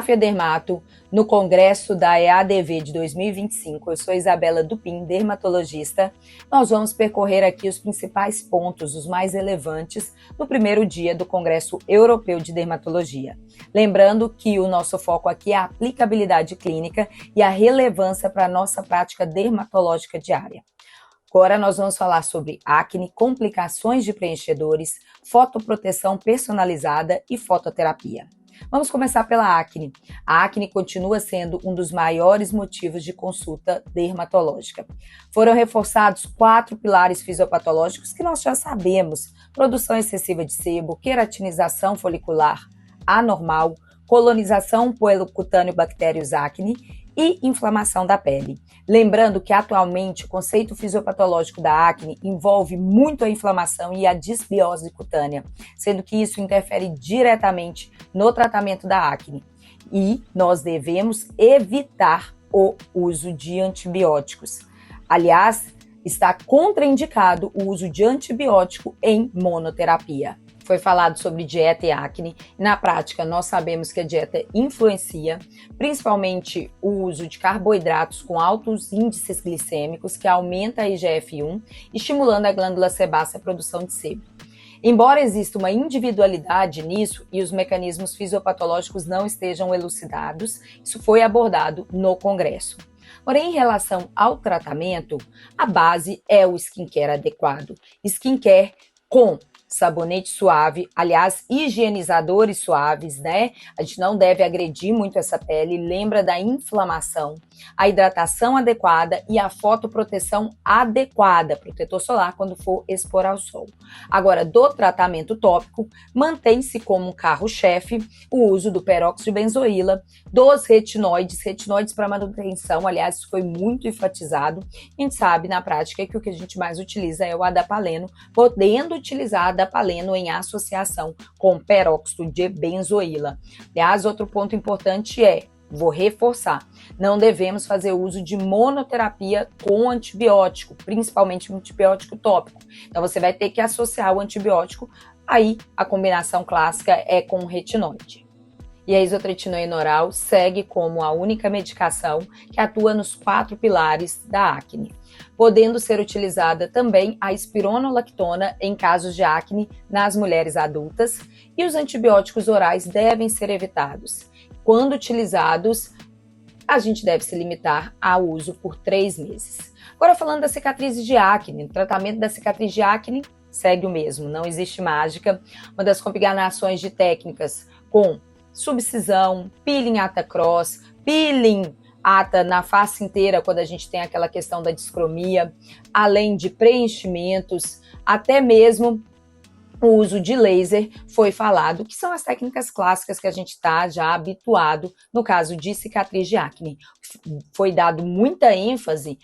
Afia Dermato, no congresso da EADV de 2025. Eu sou Isabela Dupin, dermatologista. Nós vamos percorrer aqui os principais pontos, os mais relevantes, no primeiro dia do Congresso Europeu de Dermatologia. Lembrando que o nosso foco aqui é a aplicabilidade clínica e a relevância para a nossa prática dermatológica diária. Agora nós vamos falar sobre acne, complicações de preenchedores, fotoproteção personalizada e fototerapia. Vamos começar pela acne. A acne continua sendo um dos maiores motivos de consulta dermatológica. Foram reforçados 4 pilares fisiopatológicos que nós já sabemos: produção excessiva de sebo, queratinização folicular anormal, colonização pelo cutâneo bactérios acne e inflamação da pele. Lembrando que atualmente o conceito fisiopatológico da acne envolve muito a inflamação e a disbiose cutânea, sendo que isso interfere diretamente no tratamento da acne. E nós devemos evitar o uso de antibióticos. Aliás, está contraindicado o uso de antibiótico em monoterapia. Foi falado sobre dieta e acne. Na prática, nós sabemos que a dieta influencia, principalmente o uso de carboidratos com altos índices glicêmicos, que aumenta a IGF-1, estimulando a glândula sebácea a produção de sebo. Embora exista uma individualidade nisso e os mecanismos fisiopatológicos não estejam elucidados, isso foi abordado no Congresso. Porém, em relação ao tratamento, a base é o skincare adequado. Skincare com sabonete suave, aliás, higienizadores suaves, né? A gente não deve agredir muito essa pele, lembra da inflamação, a hidratação adequada e a fotoproteção adequada, protetor solar quando for expor ao sol. Agora, do tratamento tópico, mantém-se como carro-chefe o uso do peróxido de benzoíla, dos retinoides para manutenção, aliás, isso foi muito enfatizado. A gente sabe na prática que o que a gente mais utiliza é o adapaleno, podendo utilizar adapaleno em associação com peróxido de benzoíla. Aliás, outro ponto importante vou reforçar, não devemos fazer uso de monoterapia com antibiótico, principalmente antibiótico tópico. Então você vai ter que associar o antibiótico, aí a combinação clássica é com retinoide. E a isotretinoína oral segue como a única medicação que atua nos 4 pilares da acne, podendo ser utilizada também a espironolactona em casos de acne nas mulheres adultas, e os antibióticos orais devem ser evitados. Quando utilizados, a gente deve se limitar ao uso por 3 meses. Agora, falando das cicatrizes de acne, o tratamento da cicatriz de acne segue o mesmo, não existe mágica. Uma das combinações de técnicas com subcisão, peeling ata cross, peeling ata na face inteira quando a gente tem aquela questão da discromia, além de preenchimentos, até mesmo o uso de laser foi falado, que são as técnicas clássicas que a gente está já habituado no caso de cicatriz de acne. Foi dado muita ênfase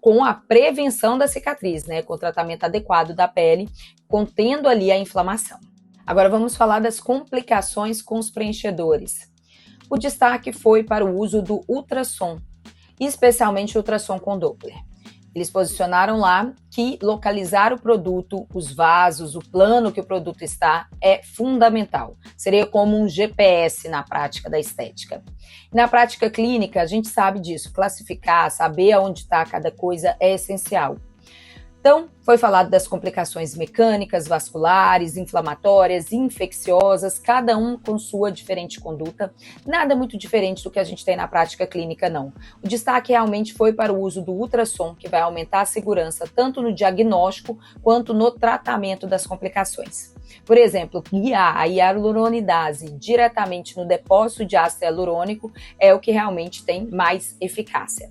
com a prevenção da cicatriz, né, com o tratamento adequado da pele, contendo ali a inflamação. Agora vamos falar das complicações com os preenchedores. O destaque foi para o uso do ultrassom, especialmente ultrassom com Doppler. Eles posicionaram lá que localizar o produto, os vasos, o plano que o produto está é fundamental. Seria como um GPS na prática da estética. Na prática clínica, a gente sabe disso, classificar, saber aonde está cada coisa é essencial. Então, foi falado das complicações mecânicas, vasculares, inflamatórias, infecciosas, cada um com sua diferente conduta. Nada muito diferente do que a gente tem na prática clínica, não. O destaque realmente foi para o uso do ultrassom, que vai aumentar a segurança tanto no diagnóstico quanto no tratamento das complicações. Por exemplo, guiar a hialuronidase diretamente no depósito de ácido hialurônico é o que realmente tem mais eficácia.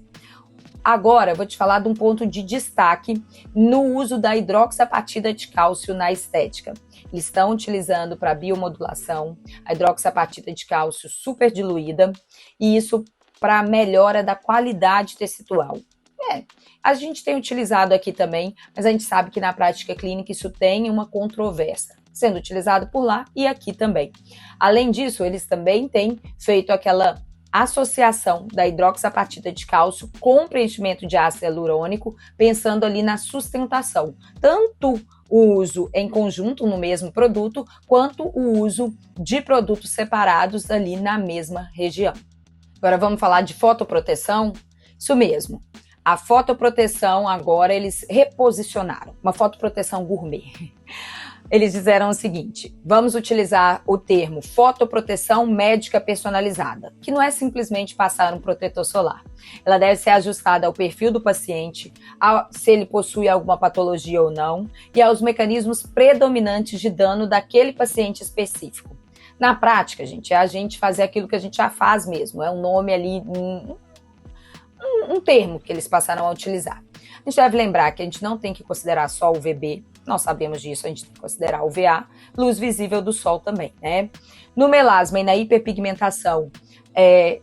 Agora, eu vou te falar de um ponto de destaque no uso da hidroxapatita de cálcio na estética. Eles estão utilizando para biomodulação a hidroxapatita de cálcio super diluída, e isso para melhora da qualidade tecidual. A gente tem utilizado aqui também, mas a gente sabe que na prática clínica isso tem uma controvérsia, sendo utilizado por lá e aqui também. Além disso, eles também têm feito aquela associação da hidroxapatita de cálcio com preenchimento de ácido hialurônico, pensando ali na sustentação. Tanto o uso em conjunto no mesmo produto, quanto o uso de produtos separados ali na mesma região. Agora vamos falar de fotoproteção? Isso mesmo. A fotoproteção agora eles reposicionaram, uma fotoproteção gourmet. Eles disseram o seguinte: vamos utilizar o termo fotoproteção médica personalizada, que não é simplesmente passar um protetor solar. Ela deve ser ajustada ao perfil do paciente, se ele possui alguma patologia ou não, e aos mecanismos predominantes de dano daquele paciente específico. Na prática, gente, é a gente fazer aquilo que a gente já faz mesmo, é um nome ali, um termo que eles passaram a utilizar. A gente deve lembrar que a gente não tem que considerar só o UVB, nós sabemos disso, a gente tem que considerar o UVA, luz visível do sol também, né? No melasma e na hiperpigmentação,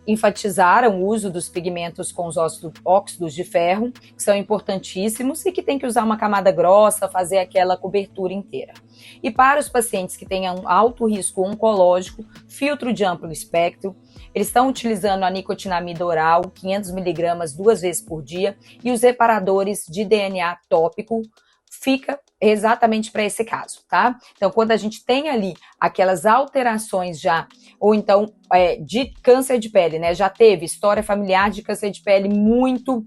enfatizaram o uso dos pigmentos com os óxidos de ferro, que são importantíssimos e que tem que usar uma camada grossa, fazer aquela cobertura inteira. E para os pacientes que tenham alto risco oncológico, filtro de amplo espectro, eles estão utilizando a nicotinamida oral, 500mg 2 vezes por dia, e os reparadores de DNA tópico fica exatamente para esse caso, tá? Então, quando a gente tem ali aquelas alterações já, ou então de câncer de pele, né? Já teve história familiar de câncer de pele muito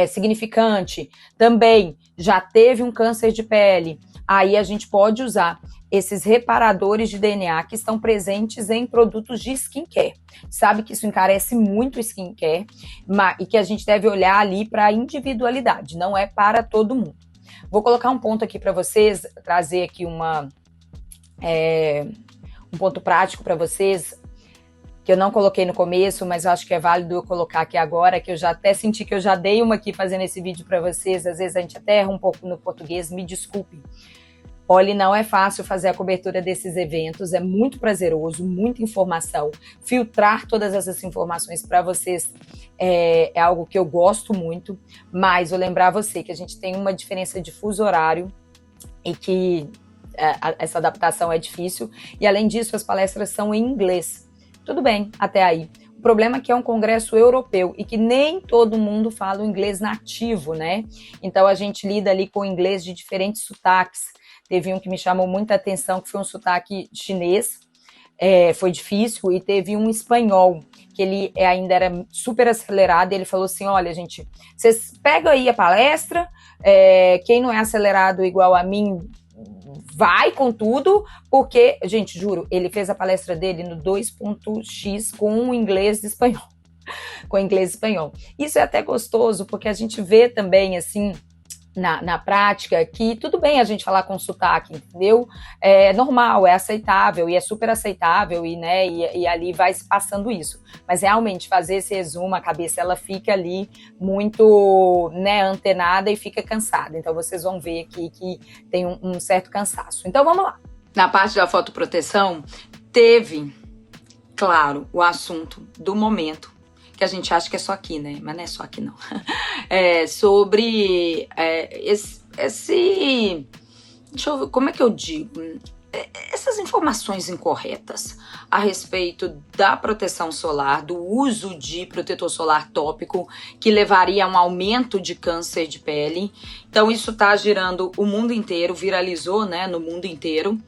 significante, também já teve um câncer de pele, aí a gente pode usar esses reparadores de DNA que estão presentes em produtos de skincare. Sabe que isso encarece muito o skincare e que a gente deve olhar ali para a individualidade, não é para todo mundo. Vou colocar um ponto aqui para vocês, trazer aqui um ponto prático para vocês, que eu não coloquei no começo, mas eu acho que é válido eu colocar aqui agora, que eu já até senti que eu já dei uma aqui fazendo esse vídeo para vocês, às vezes a gente até erra um pouco no português, me desculpem. Olha, não é fácil fazer a cobertura desses eventos, é muito prazeroso, muita informação. Filtrar todas essas informações para vocês é algo que eu gosto muito, mas vou lembrar você que a gente tem uma diferença de fuso horário e que essa adaptação é difícil, e além disso as palestras são em inglês. Tudo bem, até aí. O problema é que é um congresso europeu e que nem todo mundo fala o inglês nativo, né? Então a gente lida ali com inglês de diferentes sotaques. Teve um que me chamou muita atenção, que foi um sotaque chinês, foi difícil, e teve um espanhol, que ele ainda era super acelerado, e ele falou assim: olha, gente, vocês pegam aí a palestra, quem não é acelerado igual a mim, vai com tudo, porque, gente, juro, ele fez a palestra dele no 2.x com inglês e espanhol. Com inglês e espanhol. Isso é até gostoso, porque a gente vê também, assim, na prática, que tudo bem a gente falar com sotaque, entendeu? É normal, é aceitável, e é super aceitável, e ali vai se passando isso. Mas realmente fazer esse resumo, a cabeça ela fica ali muito, antenada e fica cansada. Então vocês vão ver aqui que tem um certo cansaço. Então vamos lá. Na parte da fotoproteção, teve, claro, o assunto do momento, que a gente acha que é só aqui, né? Mas não é só aqui, não. Sobre deixa eu ver, como é que eu digo? Essas informações incorretas a respeito da proteção solar, do uso de protetor solar tópico, que levaria a um aumento de câncer de pele. Então, isso tá girando o mundo inteiro, viralizou, né, no mundo inteiro.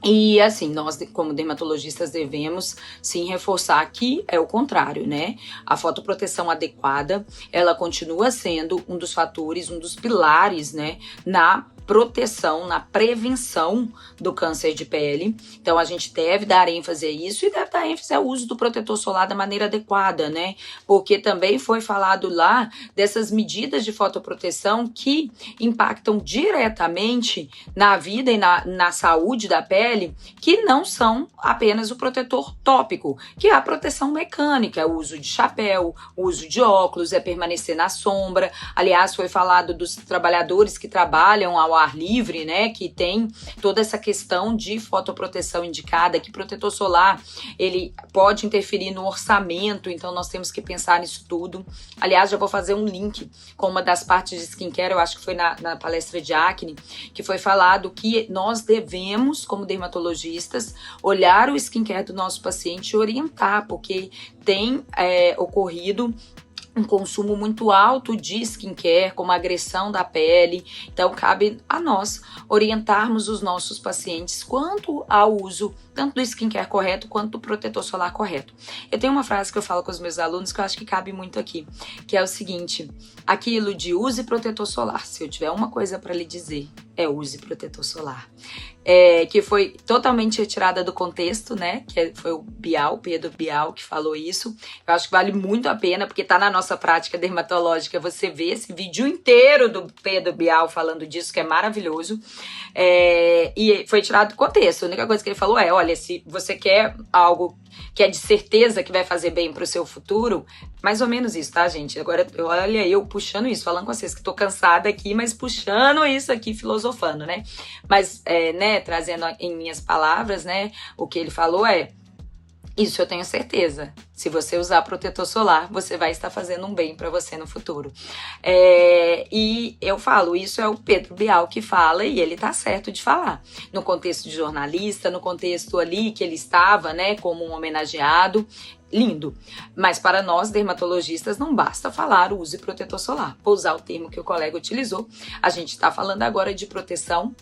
E assim, nós como dermatologistas devemos sim reforçar que é o contrário, né? A fotoproteção adequada, ela continua sendo um dos fatores, um dos pilares, né, na proteção, na prevenção do câncer de pele. Então a gente deve dar ênfase a isso e deve dar ênfase ao uso do protetor solar da maneira adequada, né? Porque também foi falado lá dessas medidas de fotoproteção que impactam diretamente na vida e na saúde da pele, que não são apenas o protetor tópico, que é a proteção mecânica, o uso de chapéu, o uso de óculos, permanecer na sombra. Aliás, foi falado dos trabalhadores que trabalham ao ar livre, né, que tem toda essa questão de fotoproteção indicada, que protetor solar, ele pode interferir no orçamento, então nós temos que pensar nisso tudo. Aliás, já vou fazer um link com uma das partes de skincare, eu acho que foi na palestra de acne, que foi falado que nós devemos, como dermatologistas, olhar o skincare do nosso paciente e orientar, porque tem ocorrido um consumo muito alto de skincare, como agressão da pele. Então, cabe a nós orientarmos os nossos pacientes quanto ao uso tanto do skincare correto quanto do protetor solar correto. Eu tenho uma frase que eu falo com os meus alunos que eu acho que cabe muito aqui, que é o seguinte: aquilo de use protetor solar. Se eu tiver uma coisa para lhe dizer, é use protetor solar. Que foi totalmente retirada do contexto, né? Foi o Bial, Pedro Bial, que falou isso. Eu acho que vale muito a pena, porque tá na nossa prática dermatológica, você vê esse vídeo inteiro do Pedro Bial falando disso, que é maravilhoso. E foi tirado do contexto. A única coisa que ele falou é: olha, se você quer algo que é de certeza que vai fazer bem pro seu futuro, mais ou menos isso, tá, gente? Agora, olha eu puxando isso, falando com vocês que tô cansada aqui, mas puxando isso aqui, filosofando, né? Mas, né, trazendo em minhas palavras, né, o que ele falou isso eu tenho certeza. Se você usar protetor solar, você vai estar fazendo um bem para você no futuro. E eu falo, isso é o Pedro Bial que fala, e ele tá certo de falar. No contexto de jornalista, no contexto ali que ele estava, né, como um homenageado, lindo. Mas para nós, dermatologistas, não basta falar use protetor solar. Vou usar o termo que o colega utilizou. A gente está falando agora de proteção,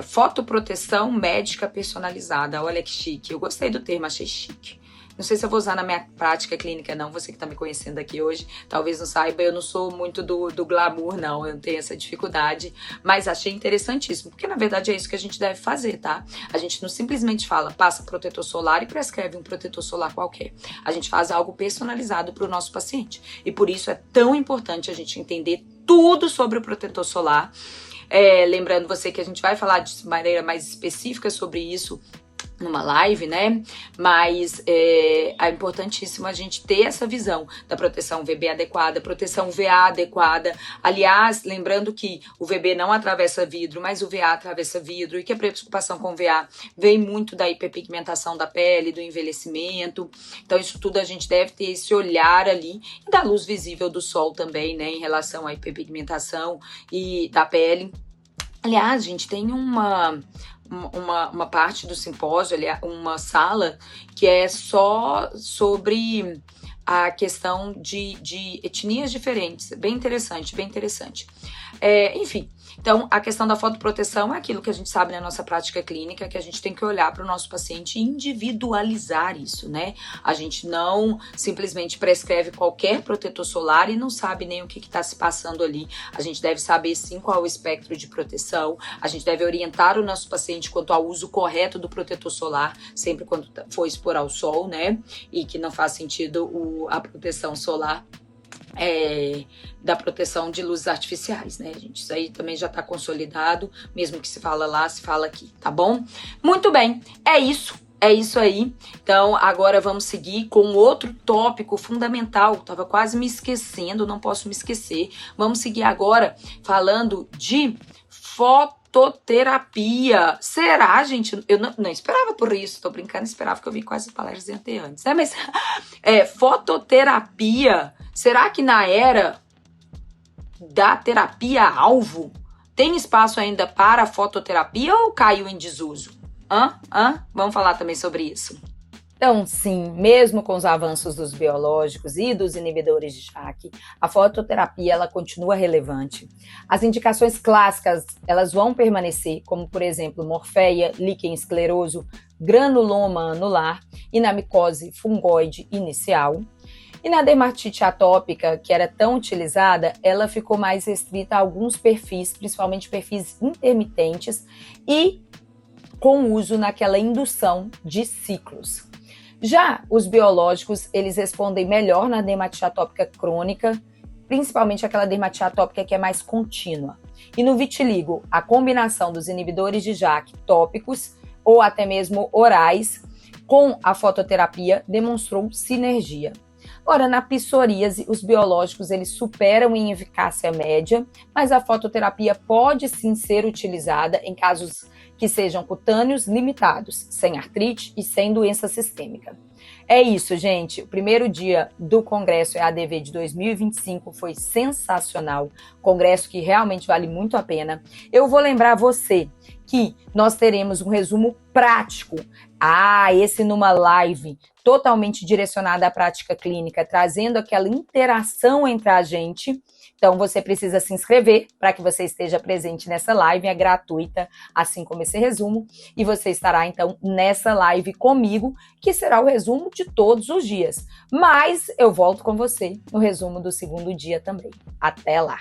fotoproteção médica personalizada. Olha que chique. Eu gostei do termo, achei chique. Não sei se eu vou usar na minha prática clínica, não. Você que está me conhecendo aqui hoje, talvez não saiba, eu não sou muito do glamour, não. Eu tenho essa dificuldade, mas achei interessantíssimo, porque na verdade é isso que a gente deve fazer, tá? A gente não simplesmente fala, passa protetor solar e prescreve um protetor solar qualquer. A gente faz algo personalizado para o nosso paciente. E por isso é tão importante a gente entender tudo sobre o protetor solar. Lembrando você que a gente vai falar de maneira mais específica sobre isso numa live, né? Mas é importantíssimo a gente ter essa visão da proteção VB adequada, proteção VA adequada. Aliás, lembrando que o VB não atravessa vidro, mas o VA atravessa vidro, e que a preocupação com o VA vem muito da hiperpigmentação da pele, do envelhecimento. Então, isso tudo a gente deve ter esse olhar ali, e da luz visível do sol também, né? Em relação à hiperpigmentação e da pele. Aliás, gente, tem uma parte do simpósio, uma sala que é só sobre a questão de etnias diferentes. Bem interessante, bem interessante. Enfim, então a questão da fotoproteção é aquilo que a gente sabe na nossa prática clínica, que a gente tem que olhar para o nosso paciente e individualizar isso, né? A gente não simplesmente prescreve qualquer protetor solar e não sabe nem o que está se passando ali. A gente deve saber sim qual é o espectro de proteção, a gente deve orientar o nosso paciente quanto ao uso correto do protetor solar, sempre quando for expor ao sol, né? E que não faz sentido a proteção solar da proteção de luzes artificiais, né, gente? Isso aí também já tá consolidado, mesmo que se fala lá, se fala aqui, tá bom? Muito bem, é isso aí. Então, agora vamos seguir com outro tópico fundamental. Tava quase me esquecendo, não posso me esquecer. Vamos seguir agora falando de fototerapia. Será, gente? Eu não esperava por isso, tô brincando, esperava, que eu vi quase palestras antes, né? Mas fototerapia, será que na era da terapia-alvo tem espaço ainda para fototerapia ou caiu em desuso? Vamos falar também sobre isso. Então, sim, mesmo com os avanços dos biológicos e dos inibidores de JAK, a fototerapia ela continua relevante. As indicações clássicas elas vão permanecer, como por exemplo, morféia, líquen escleroso, granuloma anular e na micose fungoide inicial. E na dermatite atópica, que era tão utilizada, ela ficou mais restrita a alguns perfis, principalmente perfis intermitentes e com uso naquela indução de ciclos. Já os biológicos, eles respondem melhor na dermatite atópica crônica, principalmente aquela dermatite atópica que é mais contínua. E no vitiligo, a combinação dos inibidores de JAK tópicos ou até mesmo orais com a fototerapia demonstrou sinergia. Ora, na psoríase, os biológicos eles superam em eficácia média, mas a fototerapia pode sim ser utilizada em casos que sejam cutâneos limitados, sem artrite e sem doença sistêmica. É isso, gente. O primeiro dia do Congresso EADV de 2025 foi sensacional. Congresso que realmente vale muito a pena. Eu vou lembrar você que nós teremos um resumo prático. Esse numa live totalmente direcionada à prática clínica, trazendo aquela interação entre a gente. Então, você precisa se inscrever para que você esteja presente nessa live, é gratuita, assim como esse resumo, e você estará, então, nessa live comigo, que será o resumo de todos os dias. Mas eu volto com você no resumo do segundo dia também. Até lá!